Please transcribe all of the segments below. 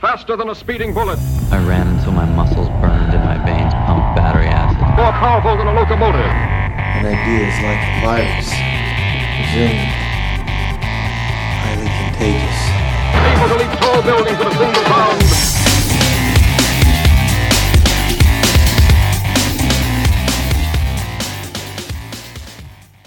Faster than a speeding bullet. I ran until my muscles burned and my veins pumped battery acid. More powerful than a locomotive. An idea is like a virus. Resilient. Highly contagious. Able to leap tall buildings in a single bound.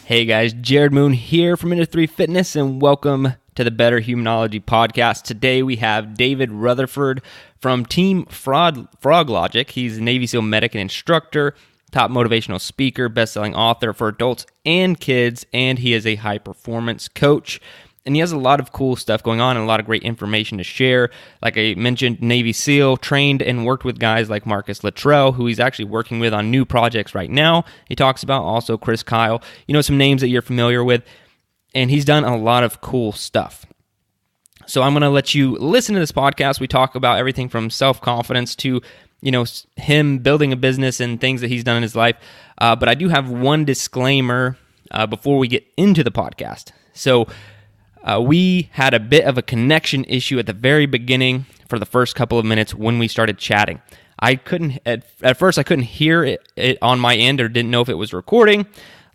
Hey guys, Jared Moon here from Into 3 Fitness, and welcome to the Better Humanology podcast. Today we have David Rutherford from Team Froglog. He's a Navy SEAL medic and instructor, top motivational speaker, best-selling author for adults and kids, and he is a high-performance coach. And he has a lot of cool stuff going on and a lot of great information to share. Like I mentioned, Navy SEAL, trained and worked with guys like Marcus Luttrell, who he's actually working with on new projects right now. He talks about also Chris Kyle, some names that you're familiar with. And he's done a lot of cool stuff. So I'm going to let you listen to this podcast. We talk about everything from self-confidence to, him building a business and things that he's done in his life. But I do have one disclaimer before we get into the podcast. So we had a bit of a connection issue at the very beginning for the first couple of minutes when we started chatting. I couldn't, at first I couldn't hear it on my end or didn't know if it was recording.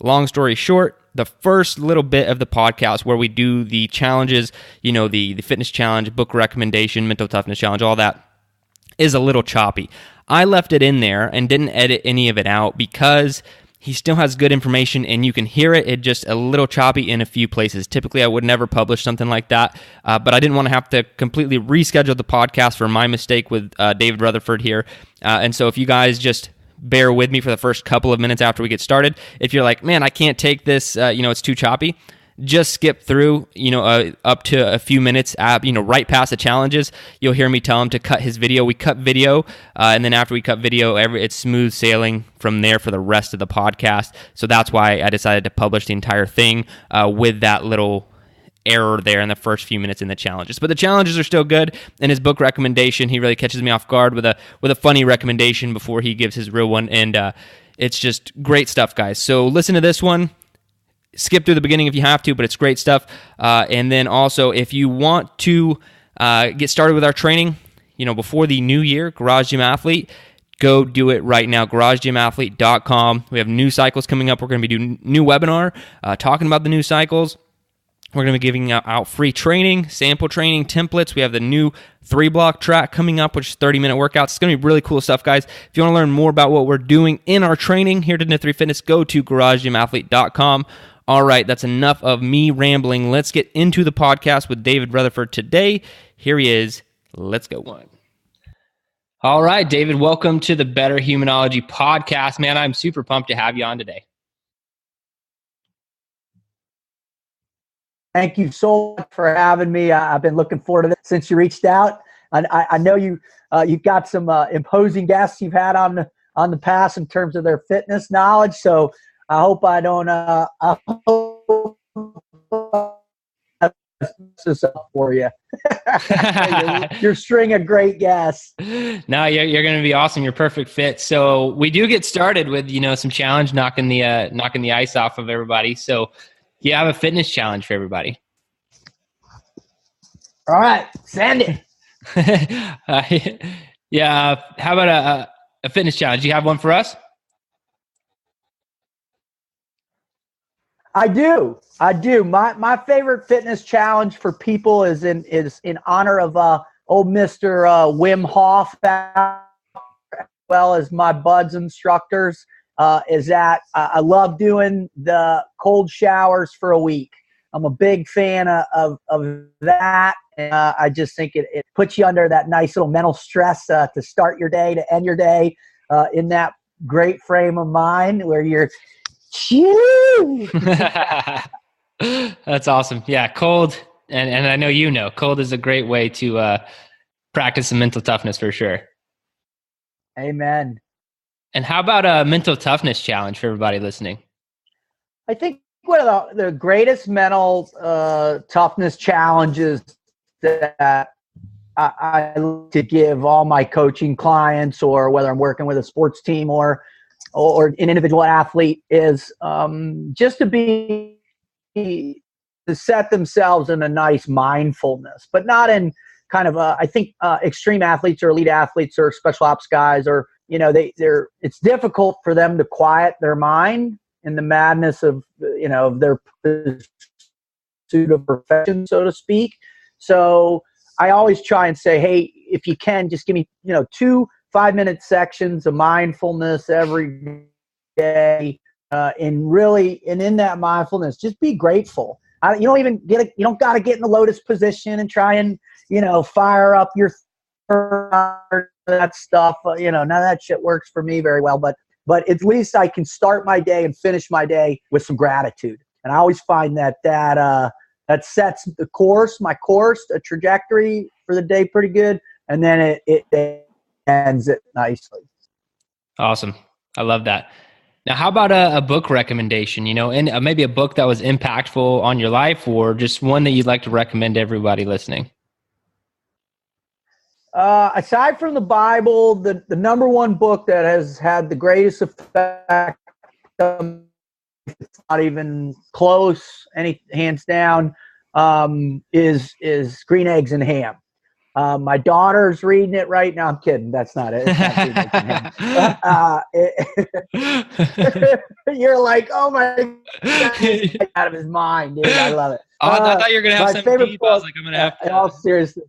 Long story short, the first little bit of the podcast where we do the challenges, the fitness challenge, book recommendation, mental toughness challenge, all that is a little choppy. I left it in there and didn't edit any of it out because he still has good information and you can hear it. It's just a little choppy in a few places. Typically, I would never publish something like that, but I didn't want to have to completely reschedule the podcast for my mistake with David Rutherford here. And so if you guys just bear with me for the first couple of minutes after we get started, if you're like, man, I can't take this, it's too choppy, just skip through, up to a few minutes, right past the challenges. You'll hear me tell him to cut his video. We cut video, and then after we cut video, it's smooth sailing from there for the rest of the podcast. So that's why I decided to publish the entire thing with that little error there in the first few minutes in the challenges. But the challenges are still good, and his book recommendation, he really catches me off guard with a funny recommendation before he gives his real one, and it's just great stuff, guys. So listen to this one. Skip through the beginning if you have to, but it's great stuff. And then also, if you want to get started with our training, before the new year, Garage Gym Athlete, go do it right now, garagegymathlete.com. We have new cycles coming up. We're going to be doing new webinar talking about the new cycles. We're going to be giving out free training, sample training, templates. We have the new 3-block track coming up, which is 30-minute workouts. It's going to be really cool stuff, guys. If you want to learn more about what we're doing in our training here at Into 3 Fitness, go to garagegymathlete.com. All right, that's enough of me rambling. Let's get into the podcast with David Rutherford today. Here he is. Let's go. All right, David, welcome to the Better Humanology podcast. Man, I'm super pumped to have you on today. Thank you so much for having me. I've been looking forward to this since you reached out. I know you've got some imposing guests you've had on the past in terms of their fitness knowledge. So I hope I don't this up for you. Your string of great guests. No, you're going to be awesome. You're a perfect fit. So we do get started with some challenge, knocking the ice off of everybody. So you have a fitness challenge for everybody. All right, send it. Yeah. How about a fitness challenge? Do you have one for us? I do. My favorite fitness challenge for people is in honor of old Mr. Wim Hof, as well as my buds instructors. Is that I love doing the cold showers for a week. I'm a big fan of that. And I just think it puts you under that nice little mental stress to start your day, to end your day in that great frame of mind where you're That's awesome. Yeah, cold, and I know cold is a great way to practice some mental toughness for sure. Amen. And how about a mental toughness challenge for everybody listening? I think one of the greatest mental toughness challenges that I like to give all my coaching clients, or whether I'm working with a sports team or an individual athlete, is just to set themselves in a nice mindfulness, but not in kind of, I think extreme athletes or elite athletes or special ops guys, or, it's difficult for them to quiet their mind in the madness of, of their pursuit of perfection, so to speak. So I always try and say, hey, if you can, just give me, 2 5-minute sections of mindfulness every day. And in that mindfulness, just be grateful. You don't got to get in the lotus position and try and, fire up your that stuff. None of that shit works for me very well, but at least I can start my day and finish my day with some gratitude. And I always find that sets the course, a trajectory for the day pretty good. And then it ends it nicely. Awesome. I love that. Now, how about a book recommendation, and maybe a book that was impactful on your life, or just one that you'd like to recommend to everybody listening? Aside from the Bible, the number one book that has had the greatest effect, it's not even close, hands down, is Green Eggs and Ham. My daughter's reading it right now. I'm kidding. That's not it. It's not You're like, oh my God, out of his mind, dude. I love it. I thought you were going to have some deep. I was like, I'm going to have to. In all seriousness.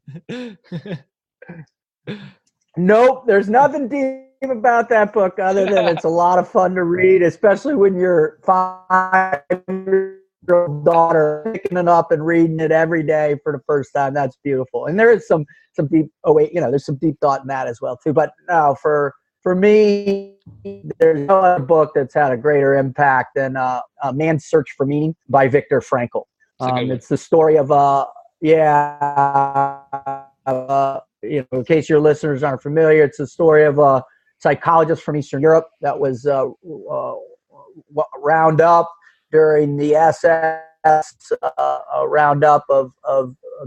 Nope. There's nothing deep about that book other than it's a lot of fun to read, especially when your 5-year-old daughter picking it up and reading it every day for the first time. That's beautiful. And there is some deep, there's some deep thought in that as well too. But no, for me, there's no other book that's had a greater impact than Man's Search for Meaning by Viktor Frankl. It's the story of in case your listeners aren't familiar, it's the story of a psychologist from Eastern Europe that was round up during the SS roundup of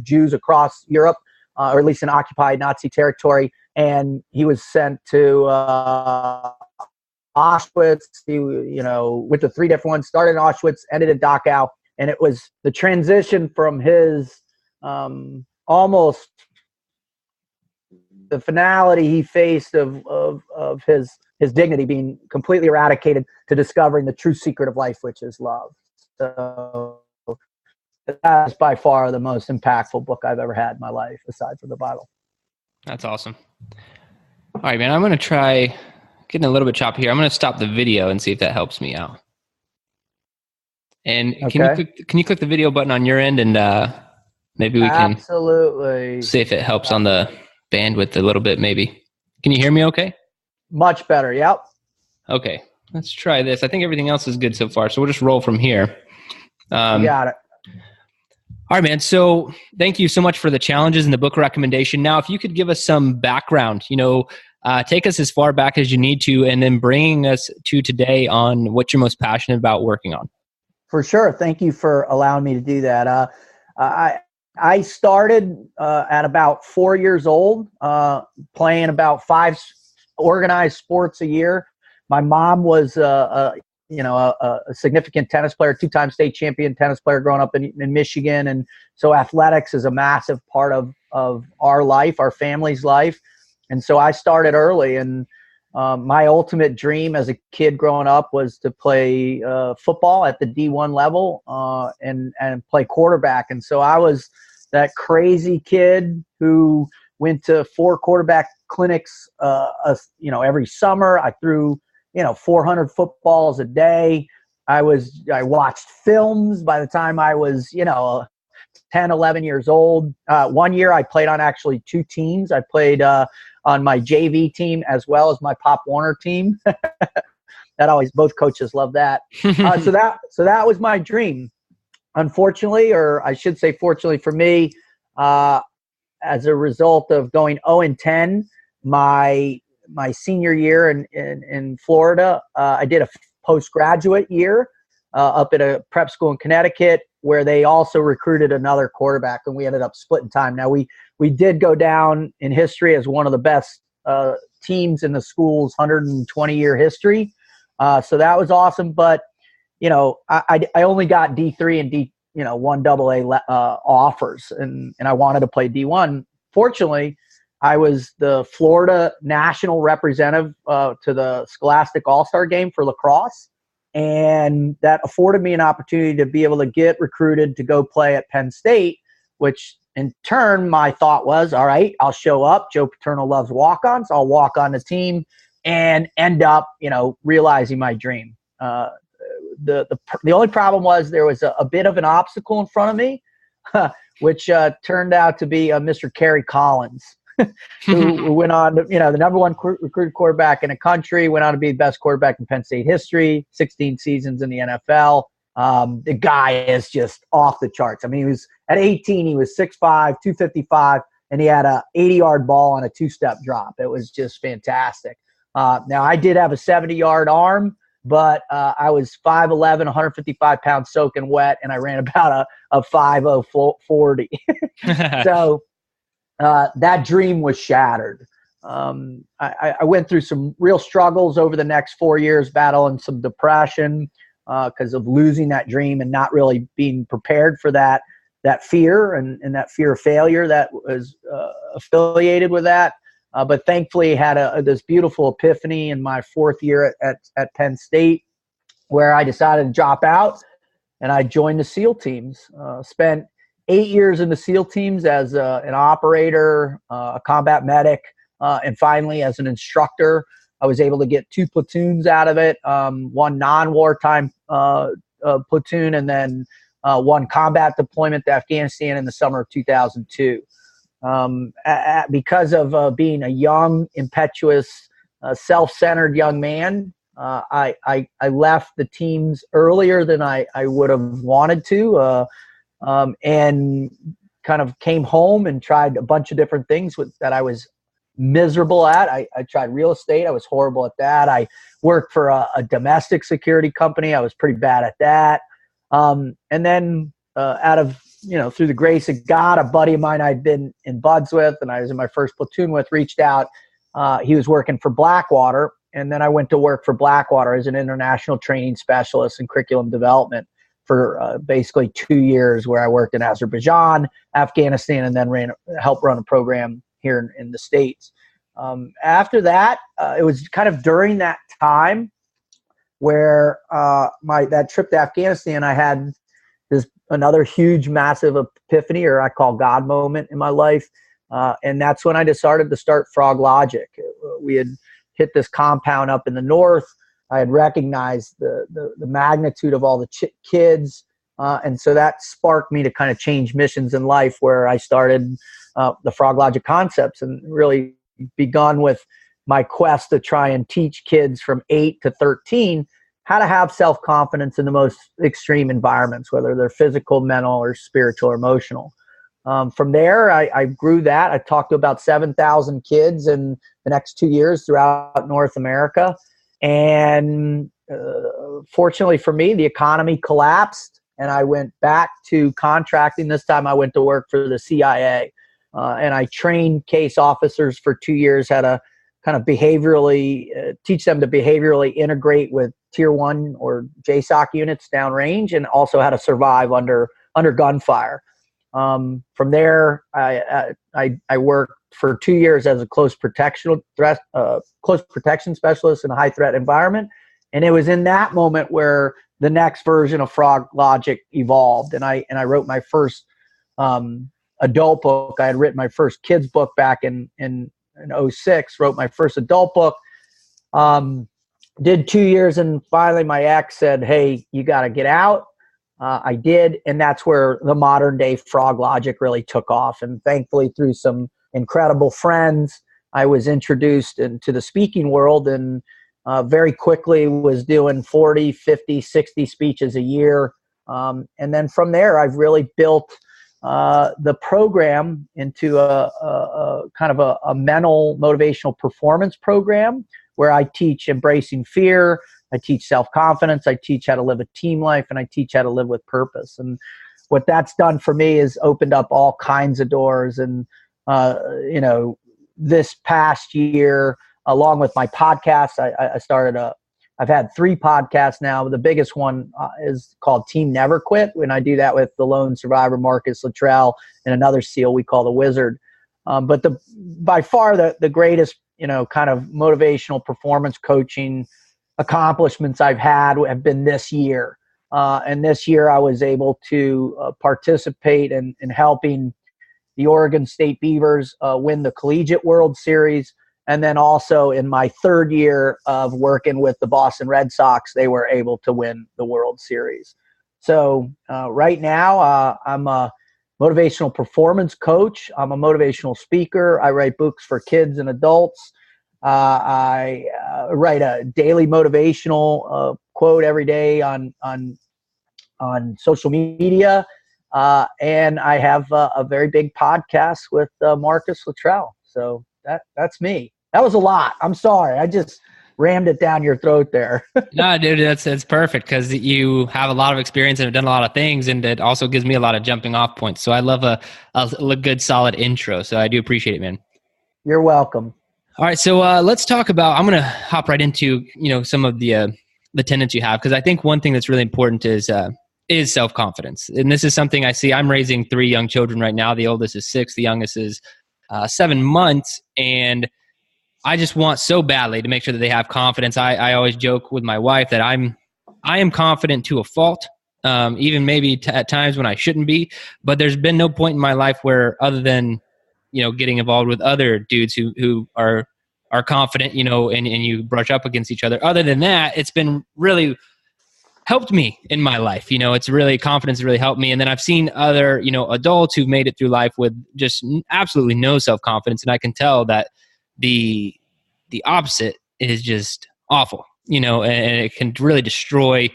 Jews across Europe, or at least in occupied Nazi territory. And he was sent to Auschwitz. He, went to 3 different ones, started in Auschwitz, ended in Dachau. And it was the transition from his almost the finality he faced of his dignity being completely eradicated to discovering the true secret of life, which is love. So that's by far the most impactful book I've ever had in my life, aside from the Bible. That's awesome. All right, man, I'm going to try getting a little bit choppy here. I'm going to stop the video and see if that helps me out. And can you click the video button on your end, and maybe we can absolutely see if it helps on the bandwidth a little bit, maybe. Can you hear me okay? Much better, yep. Okay, let's try this. I think everything else is good so far, so we'll just roll from here. You got it. All right, man. So thank you so much for the challenges and the book recommendation. Now, if you could give us some background, take us as far back as you need to, and then bringing us to today on what you're most passionate about working on. For sure. Thank you for allowing me to do that. I started at about 4 years old, playing about 5 organized sports a year. My mom was a significant tennis player, 2-time state champion tennis player growing up in Michigan. And so athletics is a massive part of our life, our family's life. And so I started early, and my ultimate dream as a kid growing up was to play football at the D1 level and play quarterback. And so I was that crazy kid who went to 4 quarterback clinics, every summer. I threw, 400 footballs a day. I watched films by the time I was, 10, 11 years old. 1 year I played on actually 2 teams. I played on my JV team as well as my Pop Warner team. Both coaches love that. So that was my dream. Unfortunately, or I should say fortunately for me, as a result of going 0-10 my senior year in Florida, I did a postgraduate year up at a prep school in Connecticut, where they also recruited another quarterback, and we ended up splitting time. Now we did go down in history as one of the best teams in the school's 120-year history. So that was awesome. But I only got D3 and D1 AA offers, and I wanted to play D1. fortunately, I was the Florida national representative to the Scholastic All-Star game for lacrosse. And that afforded me an opportunity to be able to get recruited to go play at Penn State, which in turn, my thought was, all right, I'll show up. Joe Paterno loves walk-ons. I'll walk on the team and end up, realizing my dream. The only problem was there was a bit of an obstacle in front of me, which turned out to be Mr. Kerry Collins, who went on to, the number one recruited quarterback in the country, went on to be the best quarterback in Penn State history, 16 seasons in the NFL. The guy is just off the charts. I mean, he was at 18, he was 6'5", 255, and he had a 80-yard ball on a two-step drop. It was just fantastic. Now, I did have a 70-yard arm, but I was 5'11", 155 pounds soaking wet, and I ran about a 5'0", 40. So that dream was shattered. I went through some real struggles over the next 4 years, battling some depression because of losing that dream and not really being prepared for that fear and that fear of failure that was affiliated with that. But thankfully had this beautiful epiphany in my fourth year at Penn State, where I decided to drop out and I joined the SEAL teams. Spent 8 years in the SEAL teams as an operator, a combat medic, and finally as an instructor. I was able to get 2 platoons out of it, one non-wartime platoon, and then one combat deployment to Afghanistan in the summer of 2002. Because of being a young, impetuous, self-centered young man, I left the teams earlier than I would have wanted to, and kind of came home and tried a bunch of different things that I was miserable at. I tried real estate. I was horrible at that. I worked for a domestic security company. I was pretty bad at that. And then through the grace of God, a buddy of mine I'd been in buds with and I was in my first platoon with reached out. He was working for Blackwater. And then I went to work for Blackwater as an international training specialist in curriculum development for basically 2 years, where I worked in Azerbaijan, Afghanistan, and then helped run a program here in the States. After that, it was kind of during that time where that trip to Afghanistan, I had another huge, massive epiphany, or I call God moment in my life. And that's when I decided to start Froglog. We had hit this compound up in the north. I had recognized the magnitude of all the kids. And so that sparked me to kind of change missions in life, where I started the Froglog concepts and really begun with my quest to try and teach kids from 8 to 13 how to have self-confidence in the most extreme environments, whether they're physical, mental, or spiritual or emotional. From there, I grew that. I talked to about 7,000 kids in the next 2 years throughout North America. And fortunately for me, the economy collapsed and I went back to contracting. This time I went to work for the CIA. And I trained case officers for 2 years how to kind of teach them to behaviorally integrate with Tier 1 or JSOC units downrange, and also how to survive under gunfire. From there, I worked for 2 years as a close protection specialist in a high threat environment. And it was in that moment where the next version of Froglog evolved. And I wrote my first adult book. I had written my first kids book back in 2006, wrote my first adult book, did 2 years. And finally my ex said, "Hey, you got to get out." I did. And that's where the modern day Froglog really took off. And thankfully, through some incredible friends, I was introduced into the speaking world, and very quickly was doing 40, 50, 60 speeches a year. And then from there, I've really built the program into a kind of a mental motivational performance program, where I teach embracing fear, I teach self-confidence, I teach how to live a team life, and I teach how to live with purpose. And what that's done for me is opened up all kinds of doors. And this past year, along with my podcast, I've had 3 podcasts now. The biggest one is called Team Never Quit, when I do that with the lone survivor, Marcus Luttrell, and another SEAL we call the Wizard. But by far the greatest, kind of motivational performance coaching accomplishments I've had have been this year. And this year I was able to participate in helping the Oregon State Beavers win the Collegiate World Series. And then also in my third year of working with the Boston Red Sox, they were able to win the World Series. So right now I'm a motivational performance coach. I'm a motivational speaker. I write books for kids and adults. I write a daily motivational quote every day on social media. And I have a very big podcast with Marcus Luttrell. So that's me. That was a lot. I'm sorry. I just rammed it down your throat there. No, dude, that's perfect because you have a lot of experience and have done a lot of things, and it also gives me a lot of jumping off points. So I love a good, solid intro. So I do appreciate it, man. You're welcome. All right, so let's talk about. I'm going to hop right into some of the tenets you have, because I think one thing that's really important is self-confidence, and this is something I see. I'm raising 3 young children right now. The oldest is 6, the youngest is 7 months, and I just want so badly to make sure that they have confidence. I always joke with my wife that I am confident to a fault, even maybe at times when I shouldn't be. But there's been no point in my life where, other than getting involved with other dudes who are confident, and you brush up against each other. Other than that, it's been really helped me in my life. It's really, confidence really helped me. And then I've seen other adults who've made it through life with just absolutely no self-confidence, and I can tell that the opposite is just awful, and it can really destroy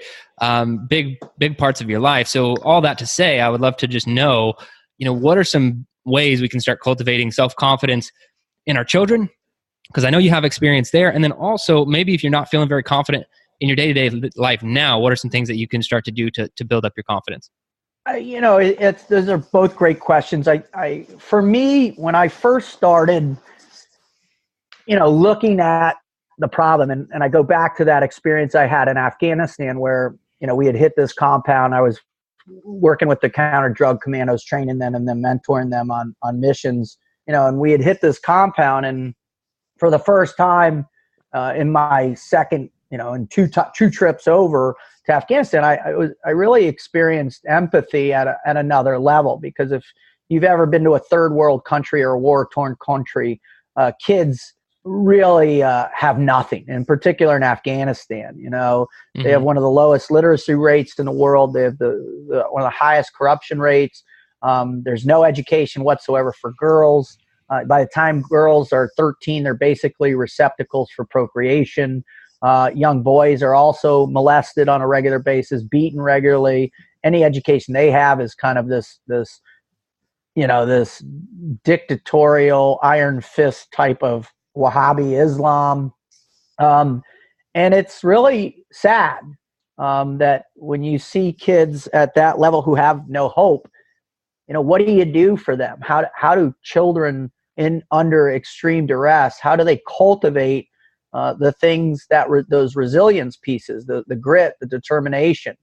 big parts of your life. So all that to say, I would love to just know, what are some ways we can start cultivating self-confidence in our children? Because I know you have experience there. And then also, maybe if you're not feeling very confident in your day-to-day life now, what are some things that you can start to do to build up your confidence? Those are both great questions. For me, when I first started, looking at the problem, and I go back to that experience I had in Afghanistan where, we had hit this compound. I was working with the counter drug commandos, training them and then mentoring them on missions, and we had hit this compound. And for the first time in my second, in two trips over to Afghanistan, I really experienced empathy at another level, because if you've ever been to a third world country or a war-torn country, kids really have nothing, in particular in Afghanistan. They have one of the lowest literacy rates in the world. They have one of the highest corruption rates. There's no education whatsoever for girls. By the time girls are 13, they're basically receptacles for procreation. Young boys are also molested on a regular basis, beaten regularly. Any education they have is kind of this dictatorial iron fist type of Wahhabi Islam. And it's really sad that when you see kids at that level who have no hope, what do you do for them? How do children under extreme duress, how do they cultivate the things that those resilience pieces, the grit, the determination,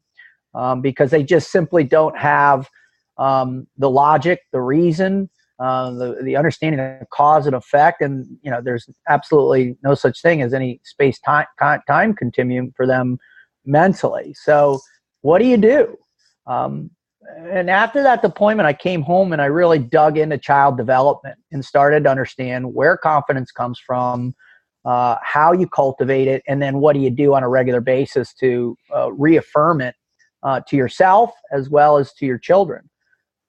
because they just simply don't have the logic, the reason, the understanding of cause and effect. And, there's absolutely no such thing as any space-time continuum for them mentally. So what do you do? And after that deployment, I came home and I really dug into child development and started to understand where confidence comes from, how you cultivate it, and then what do you do on a regular basis to reaffirm it to yourself as well as to your children.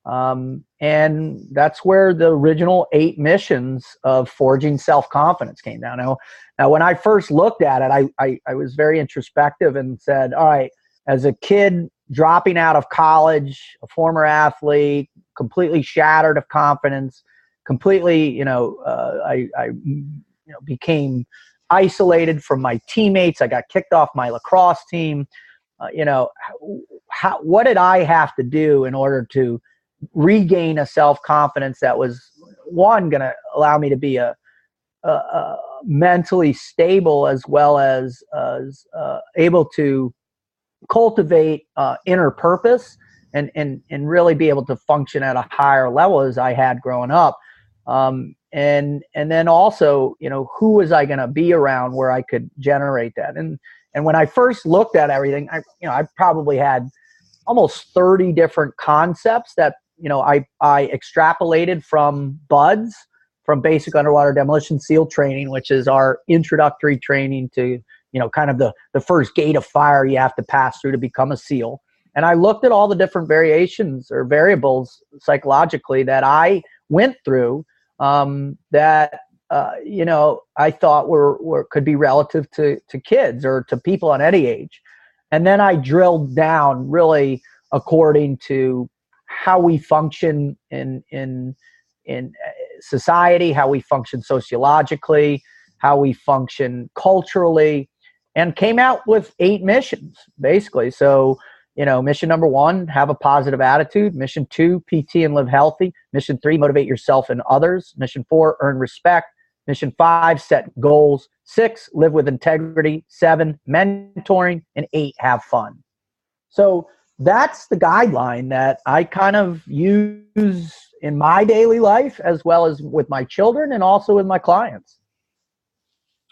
And that's where the original 8 missions of forging self-confidence came down. Now, when I first looked at it, I was very introspective and said, all right, as a kid dropping out of college, a former athlete, completely shattered of confidence, completely, I became isolated from my teammates. I got kicked off my lacrosse team. What did I have to do in order to regain a self-confidence that was, one, going to allow me to be a mentally stable as well as able to cultivate inner purpose and really be able to function at a higher level as I had growing up. And then also, who was I going to be around where I could generate that? And when I first looked at everything, I probably had almost 30 different concepts that, I extrapolated from BUDS, from basic underwater demolition SEAL training, which is our introductory training to, kind of the first gate of fire you have to pass through to become a SEAL. And I looked at all the different variations or variables psychologically that I went through that, I thought were could be relative to kids or to people on any age. And then I drilled down really according to how we function in society, how we function sociologically, how we function culturally, and came out with 8 missions, basically. So, mission number 1, have a positive attitude. Mission 2, PT and live healthy. Mission 3, motivate yourself and others. Mission 4, earn respect. Mission 5, set goals. 6, live with integrity. 7, mentoring. And 8, have fun. So that's the guideline that I kind of use in my daily life, as well as with my children and also with my clients.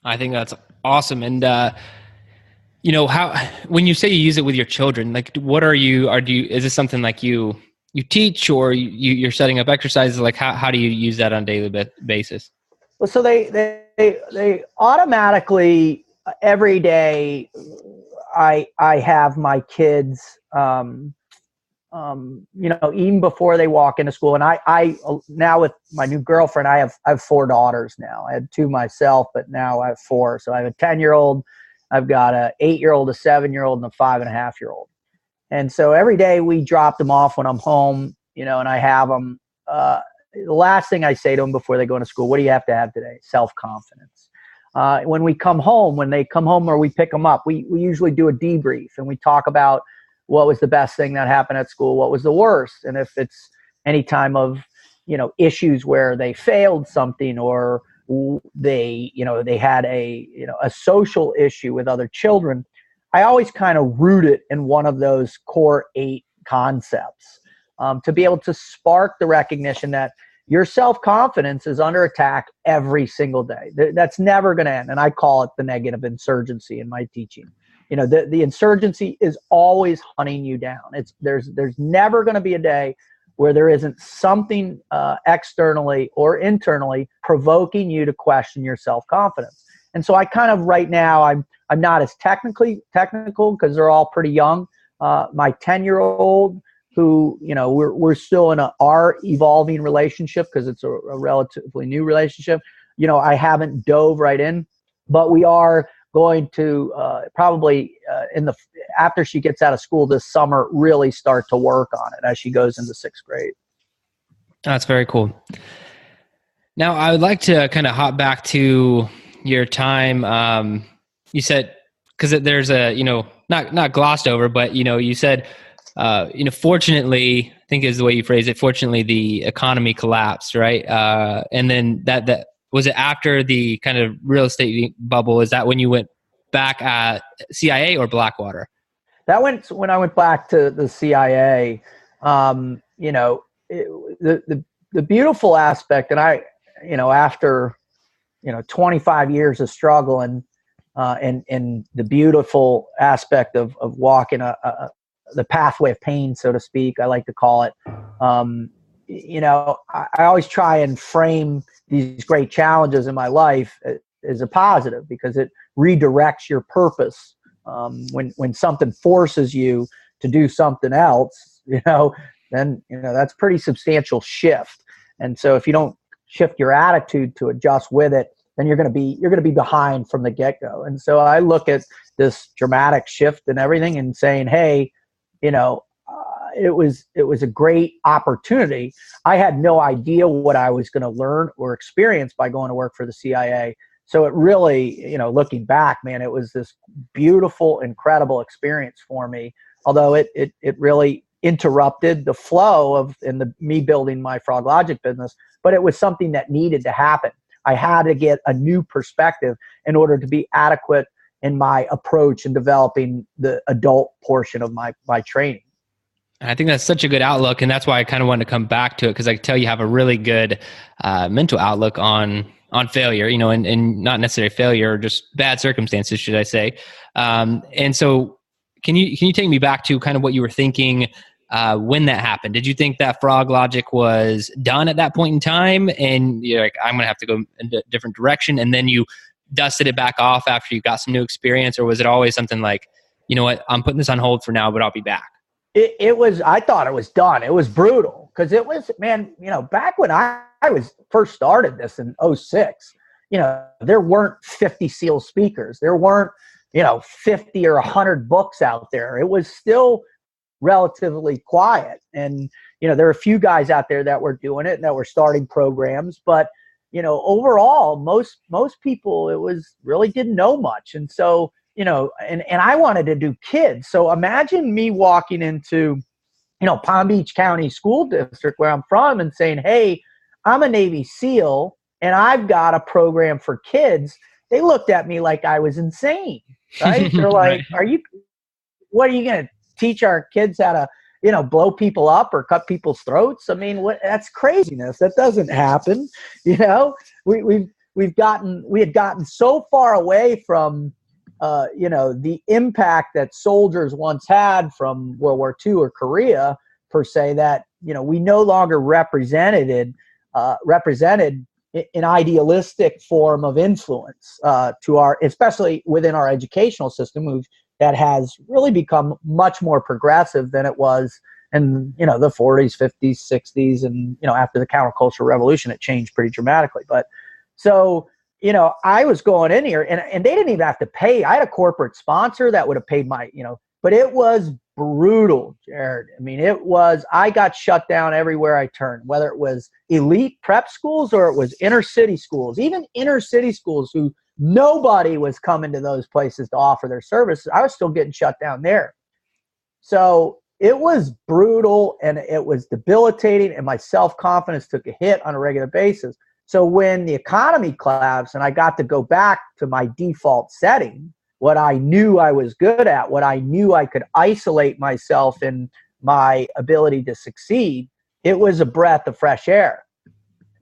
I think that's awesome. And, how, when you say you use it with your children, like, what is this something like you teach, or you're setting up exercises? Like, how do you use that on a daily basis? Well, so they automatically, every day, I have my kids, even before they walk into school. And I now, with my new girlfriend, I have 4 daughters now. I had 2 myself, but now I have 4. So I have a 10-year-old, I've got a 8-year-old, a 7-year-old, and a 5.5-year-old. And so every day we drop them off when I'm home, and I have them. The last thing I say to them before they go into school: what do you have to have today? Self-confidence. When they come home, or we pick them up, we usually do a debrief, and we talk about what was the best thing that happened at school, what was the worst, and if it's any time of issues where they failed something, or they had a social issue with other children, I always kind of root it in one of those core 8 concepts, to be able to spark the recognition that your self-confidence is under attack every single day. That's never going to end. And I call it the negative insurgency in my teaching. The insurgency is always hunting you down. There's never going to be a day where there isn't something externally or internally provoking you to question your self-confidence. And so I kind of, right now, I'm not as technical because they're all pretty young. My 10-year-old, who, we're still in our evolving relationship because it's a relatively new relationship. I haven't dove right in, but we are going to probably after she gets out of school this summer, really start to work on it as she goes into 6th grade. That's very cool. Now, I would like to kind of hop back to your time. You said, because there's not glossed over, but you said, fortunately, I think is the way you phrase it. Fortunately, the economy collapsed, right? And then that was it after the kind of real estate bubble? Is that when you went back at CIA or Blackwater? That went when I went back to the CIA. The beautiful aspect, and after 25 years of struggle and the beautiful aspect of walking the pathway of pain, so to speak, I like to call it. I always try and frame these great challenges in my life as a positive, because it redirects your purpose. When something forces you to do something else, then that's pretty substantial shift. And so if you don't shift your attitude to adjust with it, then you're going to be behind from the get-go. And so I look at this dramatic shift and everything and saying, hey, it was a great opportunity. I had no idea what I was going to learn or experience by going to work for the CIA. So it really, looking back, man, it was this beautiful, incredible experience for me. Although it really interrupted the flow of me building my Froglog business, but it was something that needed to happen. I had to get a new perspective in order to be adequate in my approach in developing the adult portion of my training. I think that's such a good outlook, and that's why I kind of wanted to come back to it, because I can tell you have a really good mental outlook on failure, and not necessarily failure, or just bad circumstances, should I say? And so, can you take me back to kind of what you were thinking when that happened? Did you think that Frog Logic was done at that point in time, and you're like, I'm going to have to go in a different direction, and then you dusted it back off after you got some new experience, or was it always something like, you know what, I'm putting this on hold for now, but I'll be back? It was, I thought it was done. It was brutal because it was, man, back when I was first started this in 06, there weren't 50 SEAL speakers. There weren't, 50 or 100 books out there. It was still relatively quiet. And, there are a few guys out there that were doing it and that were starting programs. But, overall, most people, it was really didn't know much. And so, and I wanted to do kids. So imagine me walking into, Palm Beach County School District where I'm from and saying, hey, I'm a Navy SEAL and I've got a program for kids. They looked at me like I was insane, right? They're like, what are you going to teach our kids how to, blow people up or cut people's throats? I mean, that's craziness. That doesn't happen. We had gotten so far away from, the impact that soldiers once had from World War II or Korea, per se, that, we no longer represented an idealistic form of influence to our, especially within our educational system, that has really become much more progressive than it was in, the 40s, 50s, 60s. And, after the countercultural revolution, it changed pretty dramatically. But so, I was going in here and they didn't even have to pay. I had a corporate sponsor that would have paid my, but it was brutal, Jared. I mean, I got shut down everywhere I turned, whether it was elite prep schools or it was inner city schools, even inner city schools who nobody was coming to those places to offer their services. I was still getting shut down there. So it was brutal and it was debilitating, and my self-confidence took a hit on a regular basis. So when the economy collapsed and I got to go back to my default setting, what I knew I was good at, what I knew I could isolate myself in my ability to succeed, it was a breath of fresh air.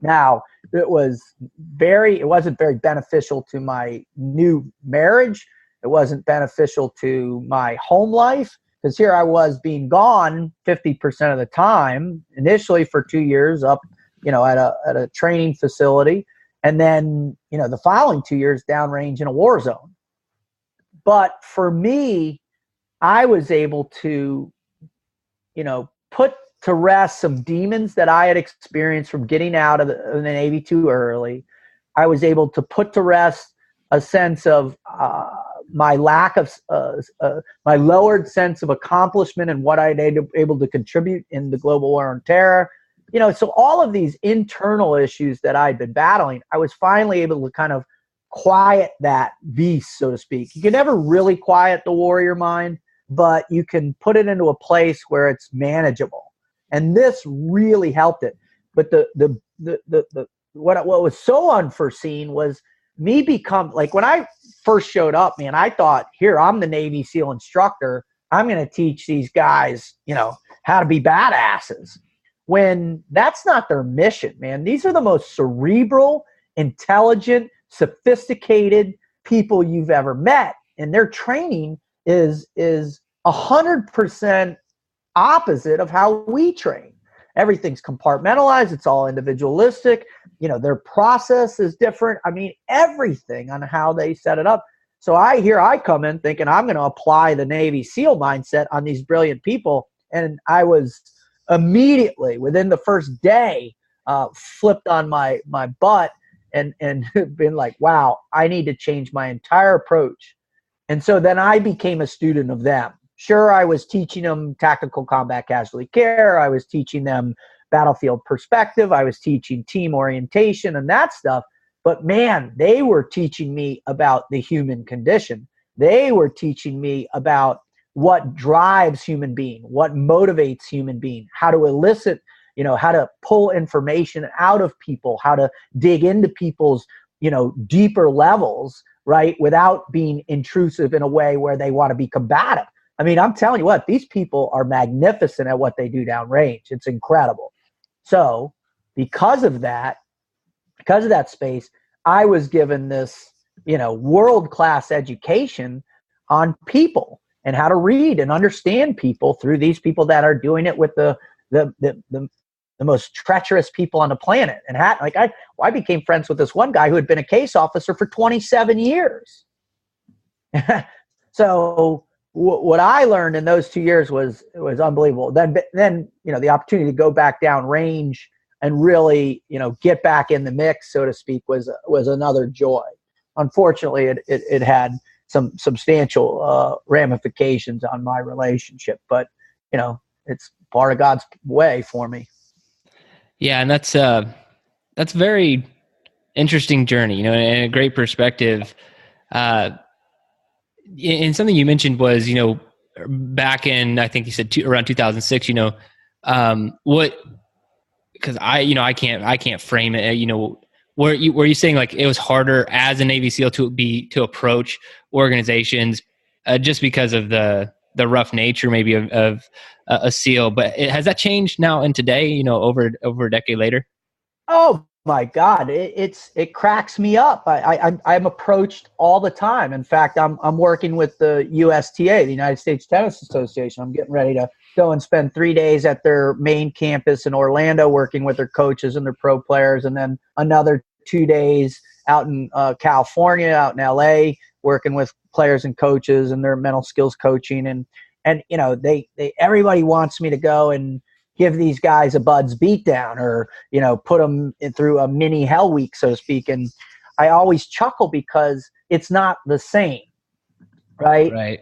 Now, it wasn't very beneficial to my new marriage. It wasn't beneficial to my home life, because here I was being gone 50% of the time, initially for 2 years up, at a training facility. And then, the following 2 years downrange in a war zone. But for me, I was able to, put to rest some demons that I had experienced from getting out of the Navy too early. I was able to put to rest a sense of my lack of, my lowered sense of accomplishment and what I'd able to contribute in the global war on terror. So all of these internal issues that I'd been battling, I was finally able to kind of quiet that beast, so to speak. You can never really quiet the warrior mind, but you can put it into a place where it's manageable. And this really helped it. But what was so unforeseen was me become, like, when I first showed up, man, I thought, here, I'm the Navy SEAL instructor. I'm going to teach these guys, how to be badasses. When that's not their mission, man. These are the most cerebral, intelligent, sophisticated people you've ever met. And their training is 100% opposite of how we train. Everything's compartmentalized. It's all individualistic. Their process is different. I mean, everything on how they set it up. So I come in thinking I'm going to apply the Navy SEAL mindset on these brilliant people. And I was immediately, within the first day, flipped on my butt and been like, wow, I need to change my entire approach. And so then I became a student of them. Sure, I was teaching them tactical combat casualty care. I was teaching them battlefield perspective. I was teaching team orientation and that stuff. But man, they were teaching me about the human condition. They were teaching me about what drives human being, what motivates human being, how to elicit, how to pull information out of people, how to dig into people's, deeper levels, right, without being intrusive in a way where they want to be combative. I mean, I'm telling you what, these people are magnificent at what they do downrange. It's incredible. So because of that space, I was given this, world-class education on people and how to read and understand people through these people that are doing it with the most treacherous people on the planet. And I became friends with this one guy who had been a case officer for 27 years. So what I learned in those 2 years was unbelievable. Then the opportunity to go back down range and really, get back in the mix, so to speak, was another joy. Unfortunately, it had some substantial ramifications on my relationship, but it's part of God's way for me. Yeah, and that's very interesting journey, and a great perspective. And something you mentioned was, back in, I think you said around 2006, what, because I can't frame it, were you saying like it was harder as a Navy SEAL to approach organizations just because of the rough nature maybe of a SEAL, but has that changed now and today, over a decade later? Oh my God, it cracks me up. I'm approached all the time. In fact, I'm working with the USTA, the United States Tennis Association. I'm getting ready to go and spend 3 days at their main campus in Orlando, working with their coaches and their pro players, and then another 2 days out in California, out in LA, working with players and coaches and their mental skills coaching. And they everybody wants me to go and give these guys a Bud's beatdown, or put them through a mini hell week, so to speak. And I always chuckle because it's not the same, right? Right.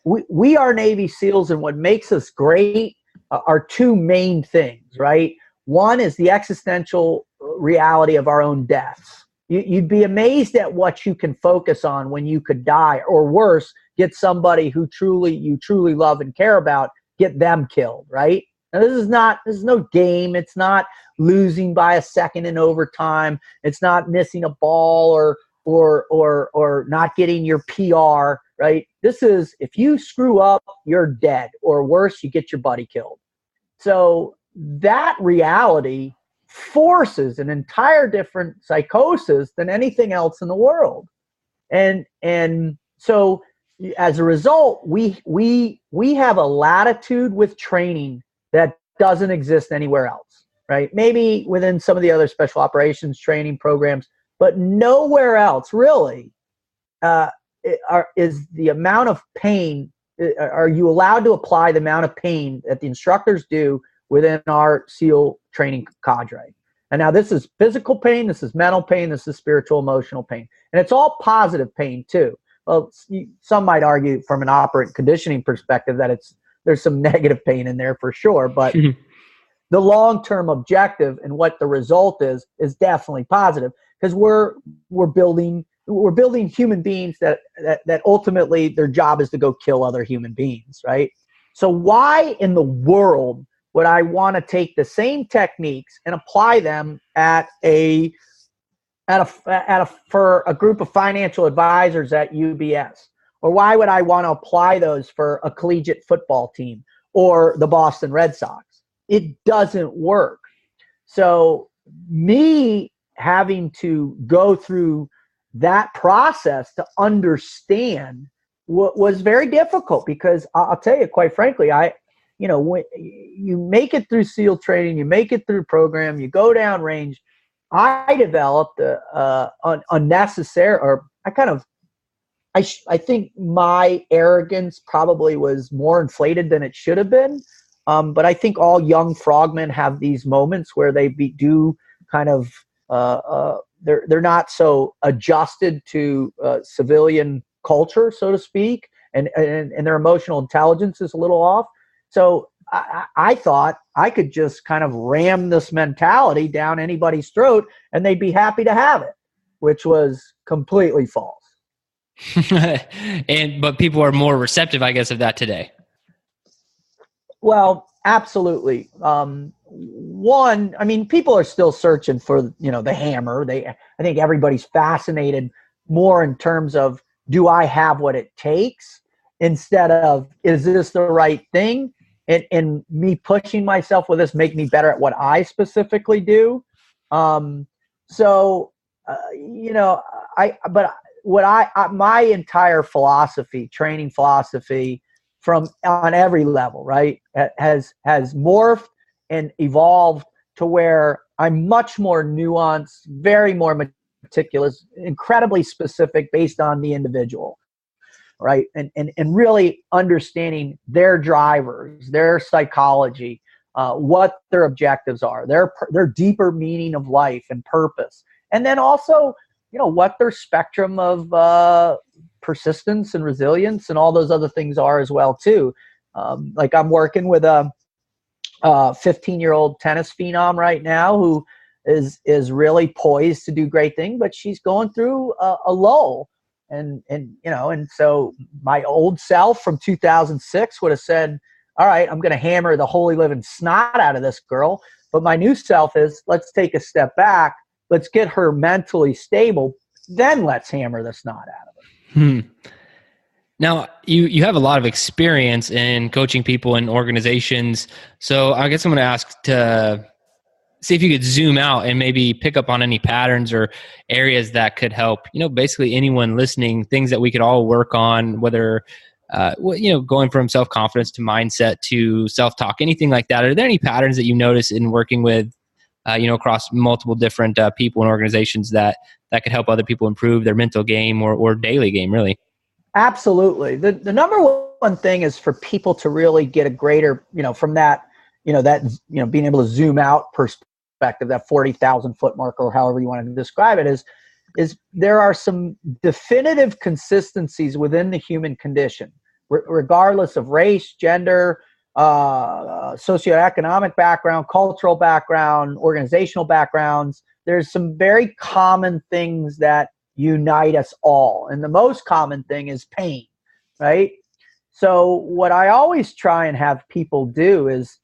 We are Navy SEALs, and what makes us great are two main things, right? One is the existential reality of our own deaths. You'd be amazed at what you can focus on when you could die, or worse, get somebody who you truly love and care about, get them killed, right? Now, this is no game. It's not losing by a second in overtime. It's not missing a ball or not getting your PR, right? This is, if you screw up, you're dead, or worse, you get your buddy killed. So that reality forces an entire different psychosis than anything else in the world. And so as a result, we have a latitude with training that doesn't exist anywhere else, right? Maybe within some of the other special operations training programs, but nowhere else really is the amount of pain. Are you allowed to apply the amount of pain that the instructors do within our SEAL training cadre? And now this is physical pain, this is mental pain, this is spiritual, emotional pain. And it's all positive pain too. Well, some might argue from an operant conditioning perspective that there's some negative pain in there for sure, but the long-term objective and what the result is definitely positive, because we're building human beings that ultimately their job is to go kill other human beings, right? So why in the world would I want to take the same techniques and apply them for a group of financial advisors at UBS? Or why would I want to apply those for a collegiate football team or the Boston Red Sox? It doesn't work. So me having to go through that process to understand was very difficult, because I'll tell you, quite frankly, when you make it through SEAL training, you make it through program, you go down range, I developed an unnecessary, or I think my arrogance probably was more inflated than it should have been. But I think all young frogmen have these moments where they do kind of they're not so adjusted to civilian culture, so to speak, and their emotional intelligence is a little off. So I thought I could just kind of ram this mentality down anybody's throat and they'd be happy to have it, which was completely false. But people are more receptive, I guess, of that today. Well, absolutely. One, I mean, people are still searching for, the hammer. I think everybody's fascinated more in terms of, do I have what it takes? instead of, is this the right thing? And me pushing myself with this make me better at what I specifically do. So, my entire philosophy, training philosophy from on every level, right, has morphed and evolved to where I'm much more nuanced, very more meticulous, incredibly specific based on the individual, right? And really understanding their drivers, their psychology, what their objectives are, their deeper meaning of life and purpose. And then also, what their spectrum of persistence and resilience and all those other things are as well too. Like I'm working with a 15-year-old tennis phenom right now who is really poised to do great things, but she's going through a lull. And so my old self from 2006 would have said, all right, I'm going to hammer the holy living snot out of this girl. But my new self is, let's take a step back. Let's get her mentally stable. Then let's hammer the snot out of her. Now, you have a lot of experience in coaching people in organizations. So I guess I'm going to ask to see if you could zoom out and maybe pick up on any patterns or areas that could help, basically anyone listening, things that we could all work on, whether, going from self-confidence to mindset to self-talk, anything like that. Are there any patterns that you notice in working with, across multiple different people and organizations that could help other people improve their mental game or daily game, really? Absolutely. The number one thing is for people to really get a greater, from that, being able to zoom out perspective, that 40,000 foot mark or however you want to describe it, is there are some definitive consistencies within the human condition, regardless of race, gender, socioeconomic background, cultural background, organizational backgrounds. There's some very common things that unite us all. And the most common thing is pain, right? So what I always try and have people do is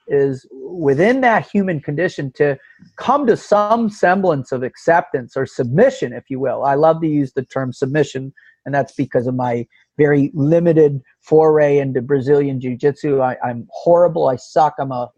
within that human condition to come to some semblance of acceptance or submission, if you will. I love to use the term submission, and that's because of my very limited foray into Brazilian Jiu-Jitsu. I'm horrible. I suck. I'm a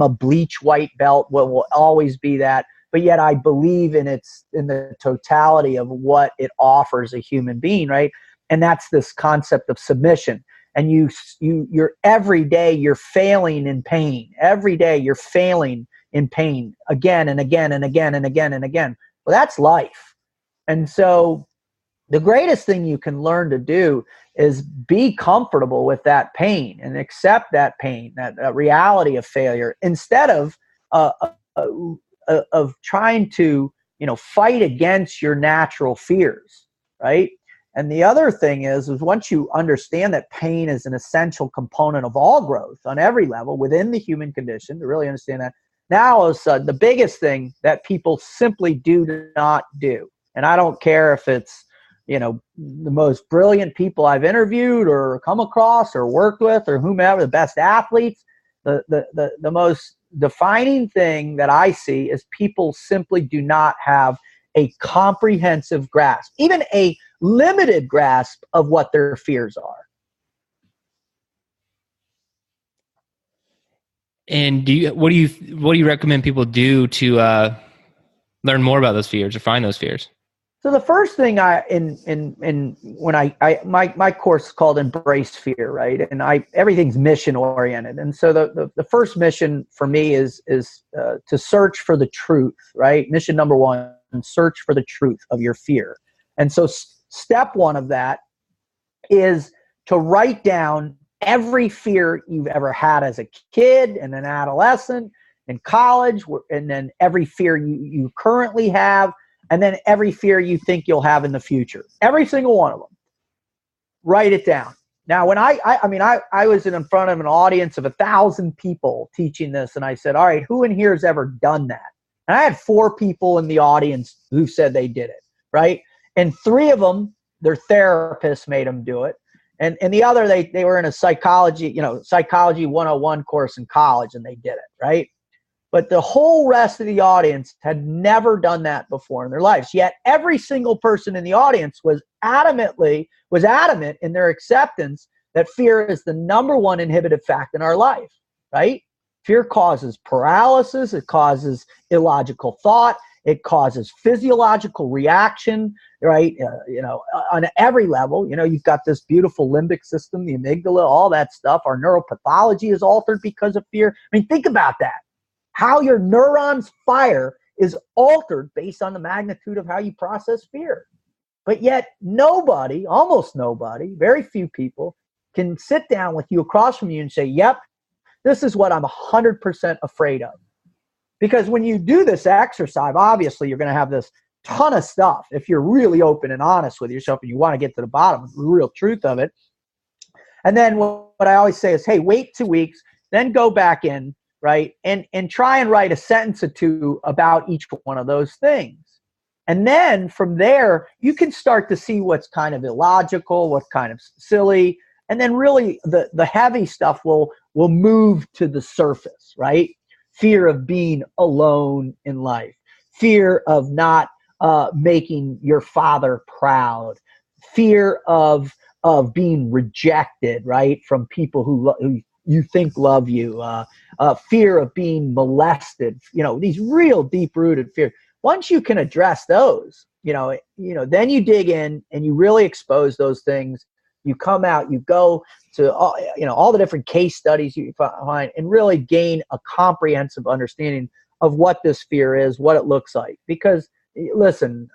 bleach white belt. What will always be that. But yet I believe in the totality of what it offers a human being, right? And that's this concept of submission. And you're every day you're failing in pain. Every day you're failing in pain again and again and again and again and again. Well, that's life. And so the greatest thing you can learn to do is be comfortable with that pain and accept that pain, that reality of failure, instead of trying to, fight against your natural fears, right? And the other thing is once you understand that pain is an essential component of all growth on every level within the human condition, to really understand that, now all of a sudden the biggest thing that people simply do not do, and I don't care if it's, the most brilliant people I've interviewed or come across or worked with or whomever, the best athletes, the most defining thing that I see is people simply do not have a comprehensive grasp, even a limited grasp of what their fears are. And what do you recommend people do to learn more about those fears or find those fears? So the first thing my course is called Embrace Fear, right? And everything's mission oriented. And so the first mission for me is to search for the truth, right? Mission number one, search for the truth of your fear. And so step one of that is to write down every fear you've ever had as a kid and an adolescent, in college, and then every fear you currently have, and then every fear you think you'll have in the future. Every single one of them. Write it down. Now, when I was in front of an audience of 1,000 people teaching this, and I said, all right, who in here has ever done that? And I had 4 people in the audience who said they did it, right? And 3 of them, their therapist made them do it. And the other, they were in a psychology 101 course in college, and they did it, right? but the whole rest of the audience had never done that before in their lives. Yet every single person in the audience was adamant in their acceptance that fear is the number one inhibitive fact in our life, right? Fear causes paralysis. It causes illogical thought. It causes physiological reaction, right? On every level. You've got this beautiful limbic system, the amygdala, all that stuff. Our neuropathology is altered because of fear. I mean, think about that. How your neurons fire is altered based on the magnitude of how you process fear. But yet nobody, almost nobody, very few people can sit down with you across from you and say, yep, this is what I'm 100% afraid of. Because when you do this exercise, obviously you're going to have this ton of stuff. If you're really open and honest with yourself and you want to get to the bottom of the real truth of it. And then what I always say is, hey, wait 2 weeks, then go back in, right? And try and write a sentence or two about each one of those things. And then from there, you can start to see what's kind of illogical, what's kind of silly. And then really the heavy stuff will move to the surface, right? Fear of being alone in life, fear of not making your father proud, fear of being rejected, right? From people who you think love you, fear of being molested, these real deep-rooted fears. Once you can address those, then you dig in and you really expose those things. You come out, you go to all the different case studies you find and really gain a comprehensive understanding of what this fear is, what it looks like. Because listen,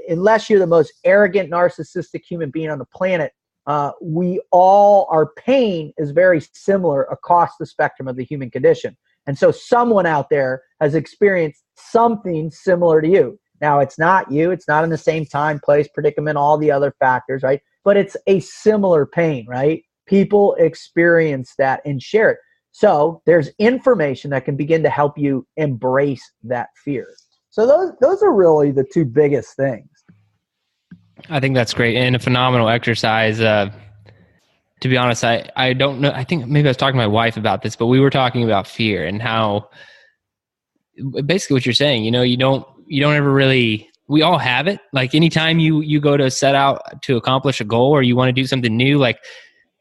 unless you're the most arrogant, narcissistic human being on the planet, our pain is very similar across the spectrum of the human condition. And so someone out there has experienced something similar to you. Now, it's not you. It's not in the same time, place, predicament, all the other factors, right? But it's a similar pain, right? People experience that and share it. So there's information that can begin to help you embrace that fear. So those are really the two biggest things. I think that's great and a phenomenal exercise. To be honest, I don't know. I think maybe I was talking to my wife about this, but we were talking about fear and how basically what you're saying, you don't ever really, we all have it. Like anytime you go to set out to accomplish a goal or you want to do something new, like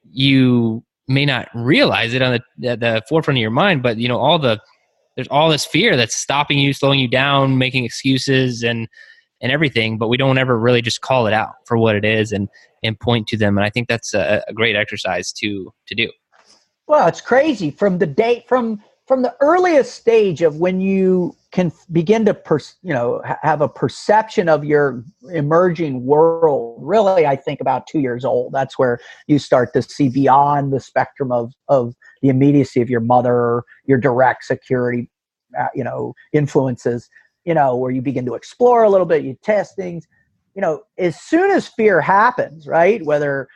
you may not realize it on the forefront of your mind, but there's all this fear that's stopping you, slowing you down, making excuses and everything, but we don't ever really just call it out for what it is and point to them. And I think that's a great exercise to do. Well, it's crazy from the earliest stage of when you can begin to have a perception of your emerging world. Really, I think about 2 years old. That's where you start to see beyond the spectrum of the immediacy of your mother, your direct security, influences. Where you begin to explore a little bit, you test things. As soon as fear happens, right? Whether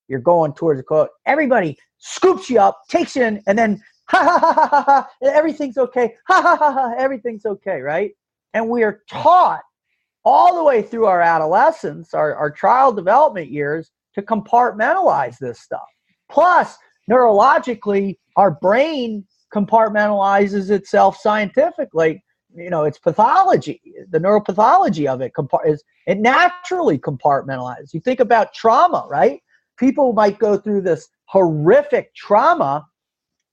you're going towards a quote, everybody scoops you up, takes you in, and then ha ha ha ha ha ha, everything's okay. Ha ha ha ha, everything's okay, right? And we are taught all the way through our adolescence, our child development years, to compartmentalize this stuff. Plus, neurologically, our brain compartmentalizes itself scientifically. It's pathology. The neuropathology of it it naturally compartmentalizes. You think about trauma, right? People might go through this horrific trauma,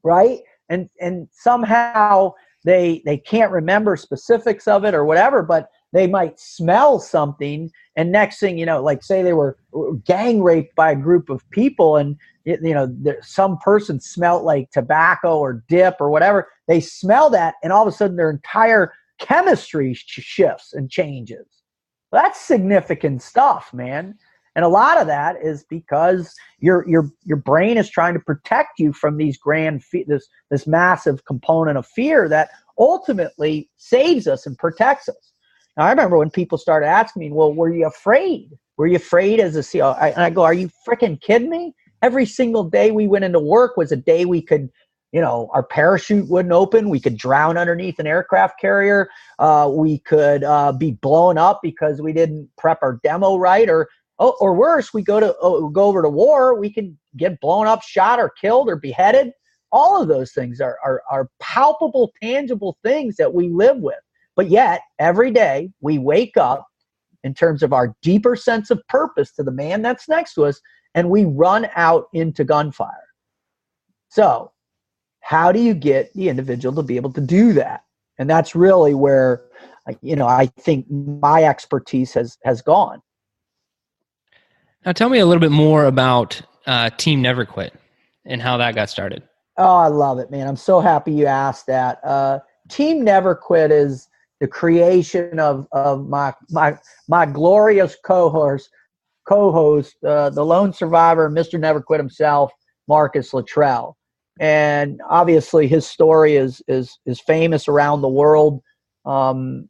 right? And somehow they can't remember specifics of it or whatever, but they might smell something, and next thing like say they were gang raped by a group of people, and some person smelled like tobacco or dip or whatever. They smell that, and all of a sudden their entire chemistry shifts and changes. Well, that's significant stuff, man. And a lot of that is because your brain is trying to protect you from these this massive component of fear that ultimately saves us and protects us. Now, I remember when people started asking me, well, were you afraid? Were you afraid as a CEO? And I go, are you freaking kidding me? Every single day we went into work was a day we could, our parachute wouldn't open. We could drown underneath an aircraft carrier. We could be blown up because we didn't prep our demo right. Or worse, we go over to war. We can get blown up, shot, or killed, or beheaded. All of those things are palpable, tangible things that we live with. But yet, every day we wake up in terms of our deeper sense of purpose to the man that's next to us, and we run out into gunfire. So how do you get the individual to be able to do that? And that's really where, I think my expertise has gone. Now tell me a little bit more about Team Never Quit and how that got started. Oh, I love it, man. I'm so happy you asked that. Team Never Quit is the creation of my glorious co-host, the lone survivor, Mr. Never Quit himself, Marcus Luttrell. And obviously his story is famous around the world. And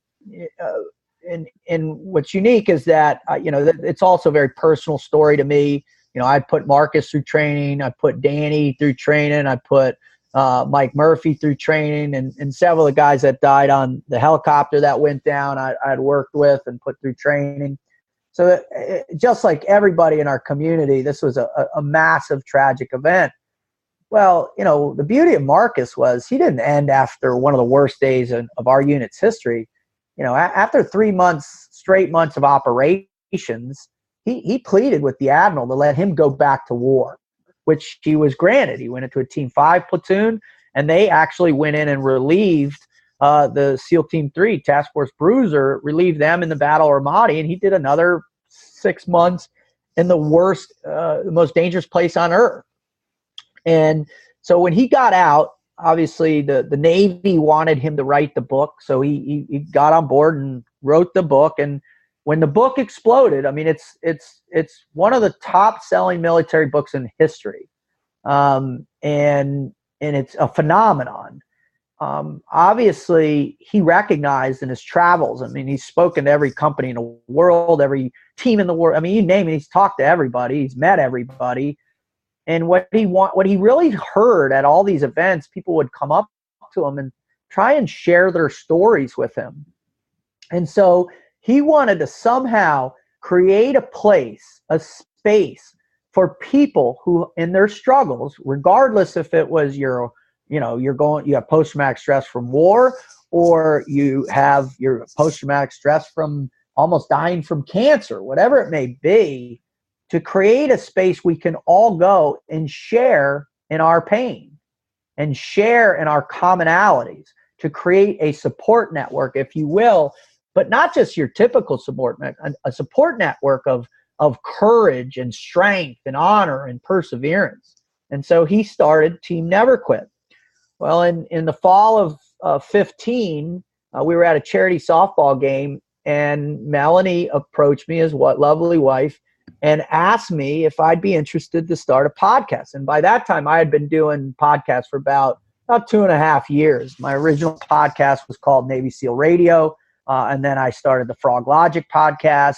what's unique is that, it's also a very personal story to me. I put Marcus through training. I put Danny through training. I put Mike Murphy through training, and several of the guys that died on the helicopter that went down, I'd worked with and put through training. So just like everybody in our community, this was a massive tragic event. Well, the beauty of Marcus was he didn't end after one of the worst days of our unit's history. After 3 straight months of operations, he pleaded with the admiral to let him go back to war, which he was granted. He went into a Team 5 platoon, and they actually went in and relieved the SEAL Team 3, Task Force Bruiser, relieved them in the Battle of Ramadi, and he did another 6 months in the worst, most dangerous place on earth. And so when he got out, obviously the Navy wanted him to write the book, so he got on board and wrote the book. And when the book exploded, I mean, it's one of the top-selling military books in history, and it's a phenomenon. Obviously, he recognized in his travels. I mean, he's spoken to every company in the world, every team in the world. I mean, you name it, he's talked to everybody, he's met everybody. And what he really heard at all these events, people would come up to him and try and share their stories with him. And so he wanted to somehow create a place, a space for people who, in their struggles, regardless if it was you have post-traumatic stress from war, or you have your post-traumatic stress from almost dying from cancer, whatever it may be, to create a space we can all go and share in our pain and share in our commonalities, to create a support network, if you will, but not just your typical support network, a support network of courage and strength and honor and perseverance. And so he started Team Never Quit. Well, in the fall of 15, we were at a charity softball game, and Melanie approached me, his lovely wife, and asked me if I'd be interested to start a podcast. And by that time, I had been doing podcasts for about 2.5 years. My original podcast was called Navy SEAL Radio, and then I started the Froglog podcast.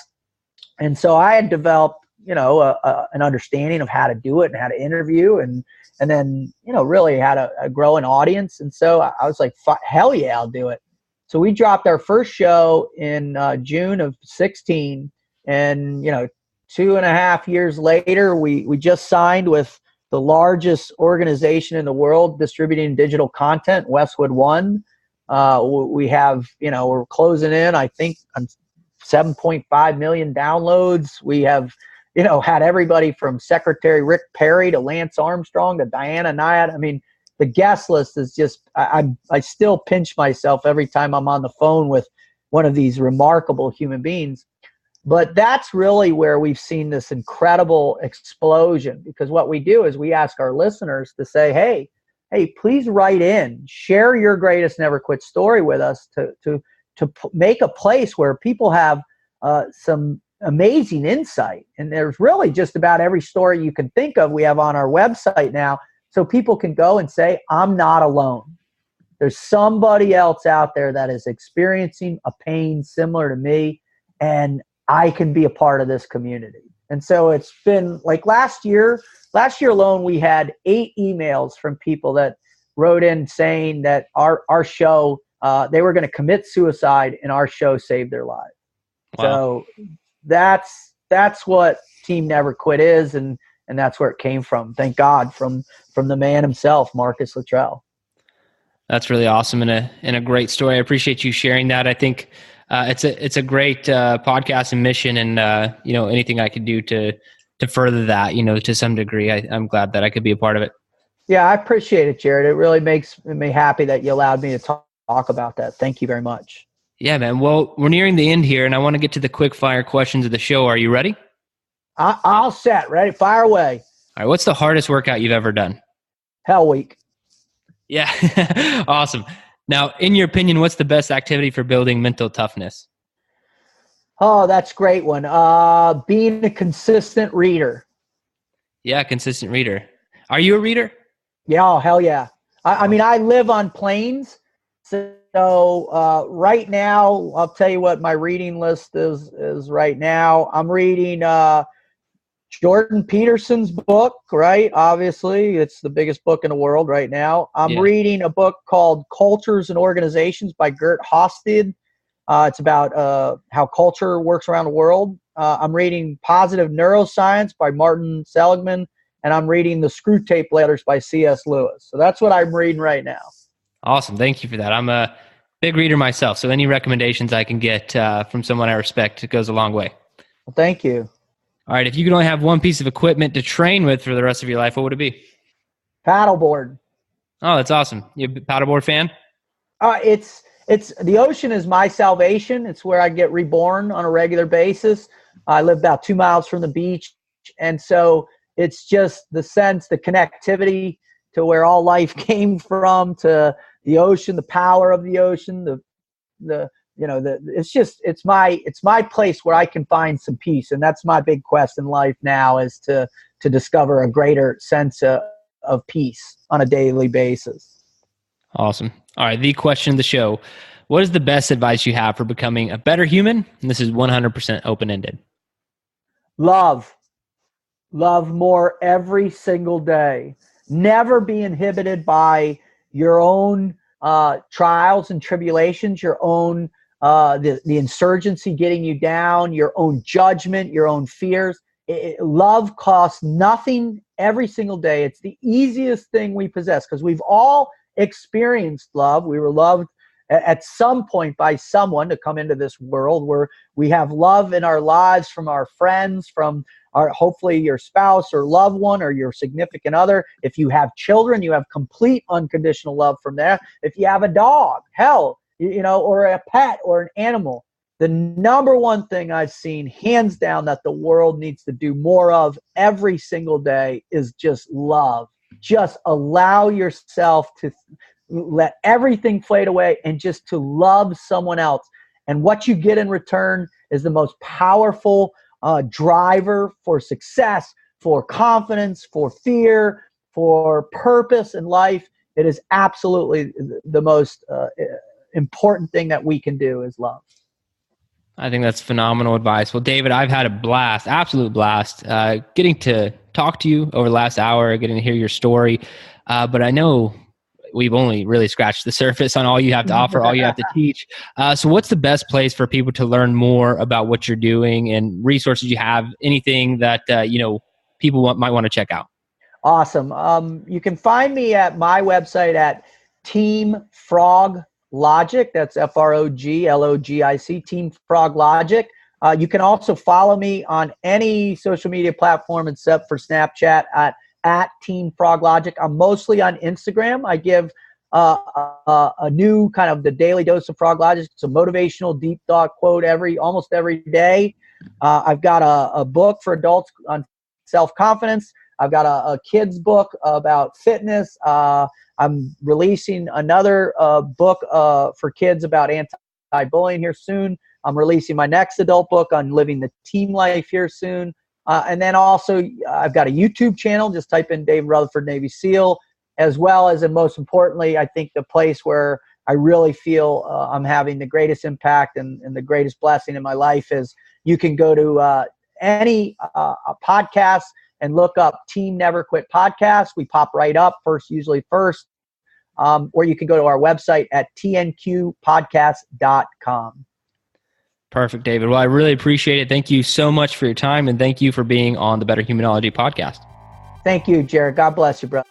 And so I had developed, an understanding of how to do it and how to interview, and then, really how to grow an audience. And so I was like, hell yeah, I'll do it. So we dropped our first show in June of 16, and 2.5 years later, we just signed with the largest organization in the world distributing digital content, Westwood One. We have, we're closing in, I think, on 7.5 million downloads. We have, had everybody from Secretary Rick Perry to Lance Armstrong to Diana Nyad. I mean, the guest list is just, I still pinch myself every time I'm on the phone with one of these remarkable human beings. But that's really where we've seen this incredible explosion, because what we do is we ask our listeners to say, hey, please write in, share your greatest Never Quit story with us to make a place where people have some amazing insight. And there's really just about every story you can think of we have on our website now, so people can go and say, I'm not alone. There's somebody else out there that is experiencing a pain similar to me, and I can be a part of this community. And so it's been like last year alone, we had 8 emails from people that wrote in saying that our show, they were going to commit suicide, and our show saved their lives. Wow. So that's what Team Never Quit is. And and that's where it came from. Thank God, from the man himself, Marcus Luttrell. That's really awesome and a great story. I appreciate you sharing that. I think it's a great podcast and mission, and anything I could do to further that, to some degree. I'm glad that I could be a part of it. Yeah, I appreciate it, Jared. It really makes me happy that you allowed me to talk about that. Thank you very much. Yeah, man. Well, we're nearing the end here, and I want to get to the quick fire questions of the show. Are you ready? I'll set. Ready? Fire away. All right. What's the hardest workout you've ever done? Hell Week. Yeah. Awesome. Now, in your opinion, what's the best activity for building mental toughness? Oh, that's a great one. Being a consistent reader. Yeah, consistent reader. Are you a reader? Yeah, oh, hell yeah. I mean, I live on planes, so right now, I'll tell you what my reading list is right now. I'm reading Jordan Peterson's book, right? Obviously, it's the biggest book in the world right now. I'm reading a book called Cultures and Organizations by Gert Hofstede. It's about how culture works around the world. I'm reading Positive Neuroscience by Martin Seligman, and I'm reading The Screw Tape Letters by C.S. Lewis. So that's what I'm reading right now. Awesome. Thank you for that. I'm a big reader myself, so any recommendations I can get from someone I respect, it goes a long way. Well, thank you. All right, if you could only have one piece of equipment to train with for the rest of your life, what would it be? Paddleboard. Oh, that's awesome. You a paddleboard fan? It's the ocean is my salvation. It's where I get reborn on a regular basis. I live about 2 miles from the beach, and so it's just the sense, the connectivity to where all life came from, to the ocean, the power of the ocean, it's my place where I can find some peace. And that's my big quest in life now, is to discover a greater sense of peace on a daily basis. Awesome. All right. The question of the show: what is the best advice you have for becoming a better human? And this is 100% open-ended. Love more every single day. Never be inhibited by your own trials and tribulations, your own the insurgency getting you down, your own judgment, your own fears. Love costs nothing every single day. It's the easiest thing we possess, because we've all experienced love. We were loved at some point by someone to come into this world, where we have love in our lives from our friends, from hopefully your spouse or loved one or your significant other. If you have children, you have complete unconditional love from there. If you have a dog, hell, or a pet or an animal, the number one thing I've seen, hands down, that the world needs to do more of every single day is just love. Just allow yourself to let everything fade away and just to love someone else. And what you get in return is the most powerful driver for success, for confidence, for fear, for purpose in life. It is absolutely the most important thing that we can do, is love. I think that's phenomenal advice. Well, David, I've had a blast, absolute blast, getting to talk to you over the last hour, getting to hear your story. But I know we've only really scratched the surface on all you have to offer, all you have to teach. So what's the best place for people to learn more about what you're doing and resources you have, anything that, people might want to check out? Awesome. You can find me at my website at Team Froglog. That's FroglogIc, Team Froglog. You can also follow me on any social media platform except for Snapchat at Team Froglog. I'm mostly on Instagram. I give a new kind of the daily dose of Froglog. It's a motivational deep thought quote almost every day. I've got a book for adults on self-confidence. I've got a kid's book about fitness. I'm releasing another book for kids about anti-bullying here soon. I'm releasing my next adult book on living the team life here soon. And then also I've got a YouTube channel. Just type in David Rutherford, Navy SEAL, as well as, and most importantly, I think the place where I really feel I'm having the greatest impact and the greatest blessing in my life is you can go to any podcast and look up Team Never Quit Podcast. We pop right up usually first. Or you can go to our website at tnqpodcast.com. Perfect, David. Well, I really appreciate it. Thank you so much for your time, and thank you for being on the Better Humanology podcast. Thank you, Jared. God bless you, brother.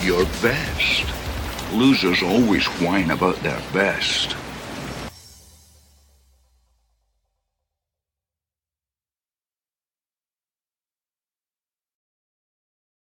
Your best. Losers always whine about their best.